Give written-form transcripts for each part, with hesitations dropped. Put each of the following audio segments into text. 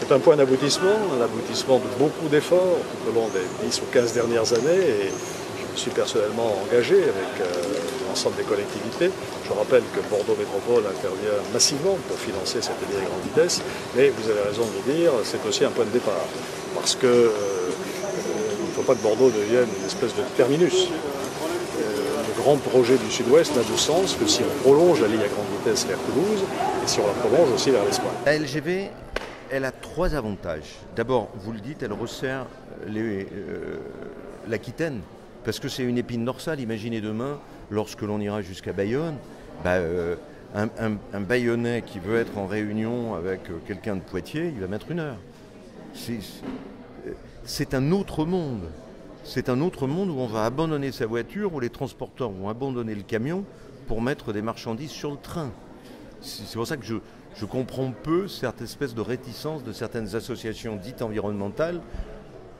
C'est un point d'aboutissement, un aboutissement de beaucoup d'efforts tout au long des 10 ou 15 dernières années. Et je me suis personnellement engagé avec l'ensemble des collectivités. Je rappelle que Bordeaux Métropole intervient massivement pour financer cette ligne à grande vitesse. Mais vous avez raison de le dire, c'est aussi un point de départ. Parce que il ne faut pas que Bordeaux devienne une espèce de terminus. Le grand projet du Sud-Ouest n'a de sens que si on prolonge la ligne à grande vitesse vers Toulouse et si on la prolonge aussi vers l'Espagne. La LGV, elle a trois avantages. D'abord, vous le dites, elle resserre l'Aquitaine, parce que c'est une épine dorsale. Imaginez demain, lorsque l'on ira jusqu'à Bayonne, un Bayonnais qui veut être en réunion avec quelqu'un de Poitiers, il va mettre 1 heure. C'est un autre monde. C'est un autre monde où on va abandonner sa voiture, où les transporteurs vont abandonner le camion pour mettre des marchandises sur le train. C'est pour ça que je comprends peu cette espèce de réticence de certaines associations dites environnementales.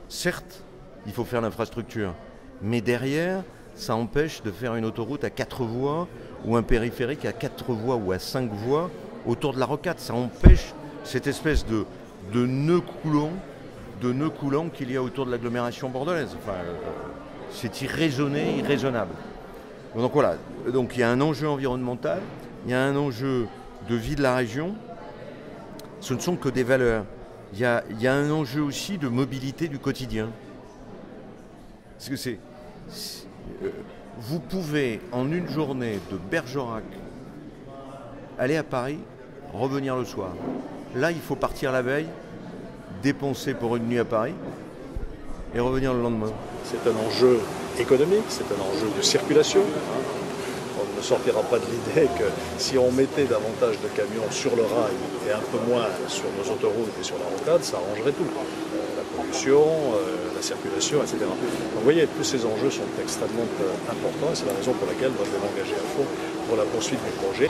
Certes, il faut faire l'infrastructure, mais derrière, ça empêche de faire une autoroute à 4 voies ou un périphérique à 4 voies ou à 5 voies autour de la rocade. Ça empêche cette espèce de nœud coulant qu'il y a autour de l'agglomération bordelaise. Enfin, c'est irraisonné, irraisonnable. Donc voilà, donc il y a un enjeu environnemental, il y a un enjeu de vie de la région. Ce ne sont que des valeurs. Il y a un enjeu aussi de mobilité du quotidien. Parce que vous pouvez en une journée de Bergerac aller à Paris, revenir le soir. Là, il faut partir la veille, dépenser pour une nuit à Paris et revenir le lendemain. C'est un enjeu économique, c'est un enjeu de circulation. On ne sortira pas de l'idée que si on mettait davantage de camions sur le rail et un peu moins sur nos autoroutes et sur la rocade, ça arrangerait tout. La pollution, la circulation, etc. Donc vous voyez, tous ces enjeux sont extrêmement importants et c'est la raison pour laquelle moi je vais m'engager à fond pour la poursuite du projet.